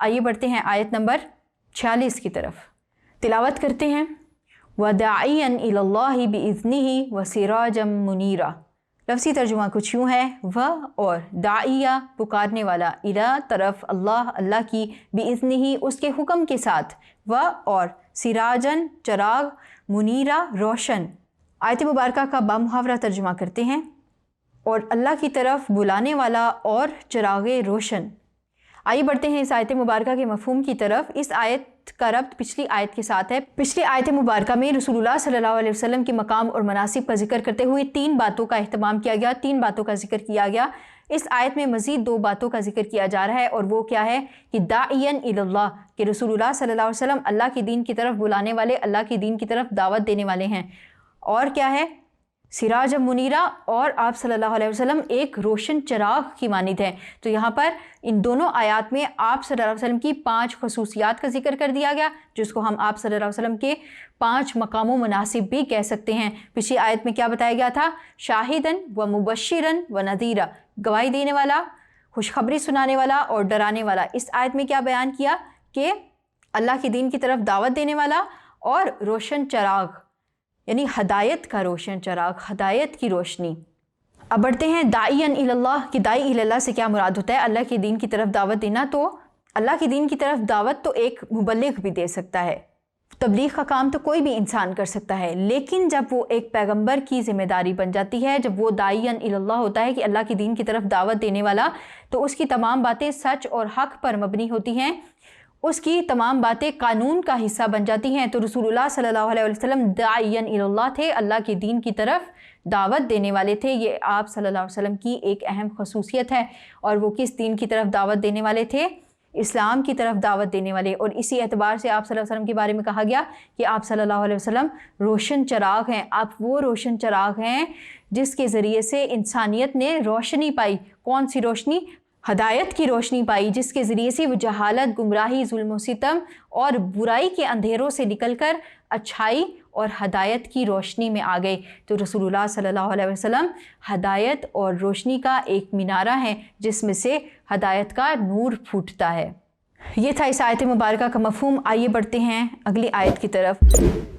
आइए बढ़ते हैं आयत नंबर 46 की तरफ। तिलावत करते हैं। वदाइयन इलल्लाहि बिइज़्निही व सिराजम मुनीरा। लफ्ज़ी तर्जुमा कुछ यूँ है, वह और दाइया पुकारने वाला, इला तरफ अल्लाह अल्लाह की, बिइज़्निही उसके हुक्म के साथ, वह और सिराजन चराग, मुनीरा रोशन। आयत मुबारका का बामुहावरा तर्जुमा करते हैं। और अल्लाह की तरफ बुलाने वाला और चरागे रोशन। आइए बढ़ते हैं इस आयत मुबारका के मफ़हूम की तरफ। इस आयत का रब्त पिछली आयत के साथ है। पिछली आयत मुबारका में रसूलुल्लाह सल्लल्लाहु अलैहि वसल्लम के मकाम और मनासिब का जिक्र करते हुए 3 बातों का अहतमाम किया गया, 3 बातों का जिक्र किया गया। इस आयत में मज़ीद 2 बातों का जिक्र किया जा रहा है, और वो क्या है कि दाइयन इल्लल्लाह, कि रसूलुल्लाह सल्लल्लाहु अलैहि वसल्लम अल्लाह के दीन की तरफ बुलाने वाले, अल्लाह के दीन की तरफ दावत देने वाले हैं। और क्या है, सिराज मुनीरा, और आप सल्लल्लाहु अलैहि वसल्लम एक रोशन चराग की मानिद हैं। तो यहाँ पर इन दोनों आयात में आप सल्लल्लाहु अलैहि वसल्लम की 5 खसूसियात का जिक्र कर दिया गया, जिसको हम आप सल्लल्लाहु अलैहि वसल्लम के 5 मकामों मुनासिब भी कह सकते हैं। पिछली आयत में क्या बताया गया था, शाहिदन व मुबश्शिरन व नज़ीरा, गवाही देने वाला, खुशखबरी सुनाने वाला और डराने वाला। इस आयत में क्या बयान किया कि अल्लाह के दीन की तरफ दावत देने वाला और रोशन चराग, यानी हदायत का रोशन चराग, हदायत की रोशनी। अब बढ़ते हैं दाइयन इल्लल्लाह, कि दाई इल्लल्लाह से क्या मुराद होता है, अल्लाह के दीन की तरफ दावत देना। तो अल्लाह के दीन की तरफ दावत तो एक मुबल्लिग भी दे सकता है, तबलीग का काम तो कोई भी इंसान कर सकता है, लेकिन जब वो एक पैगंबर की जिम्मेदारी बन जाती है, जब वो दाइयन इल्लल्लाह होता है कि अल्लाह के दीन की तरफ दावत देने वाला, तो उसकी तमाम बातें सच और हक़ पर मबनी होती हैं, उसकी तमाम बातें कानून का हिस्सा बन जाती हैं। तो रसूलुल्लाह सल्लल्लाहु अलैहि वसल्लम दाइयन इल्लल्लाह थे, अल्लाह के दीन की तरफ दावत देने वाले थे। ये आप सल्लल्लाहु अलैहि वसल्लम की एक अहम खसूसियत है। और वो किस दीन की तरफ दावत देने वाले थे, इस्लाम की तरफ दावत देने वाले। और इसी एतबार से आप सल्लल्लाहु अलैहि वसल्लम के बारे में कहा गया कि आप सल्लल्लाहु अलैहि वसल्लम रोशन चराग हैं। आप वो रोशन चराग हैं जिसके ज़रिए से इंसानियत ने रोशनी पाई। कौन सी रोशनी, हदायत की रोशनी पाई, जिसके ज़रिए से वो जहालत, गुमराही, जुल्म सितम और बुराई के अंधेरों से निकलकर अच्छाई और हदायत की रोशनी में आ गए। तो रसूलुल्लाह सल्लल्लाहु अलैहि वसल्लम हदायत और रोशनी का एक मीनारा है, जिसमें से हदायत का नूर फूटता है। ये था इस आयत मुबारका का मफ़हूम। आइए बढ़ते हैं अगली आयत की तरफ।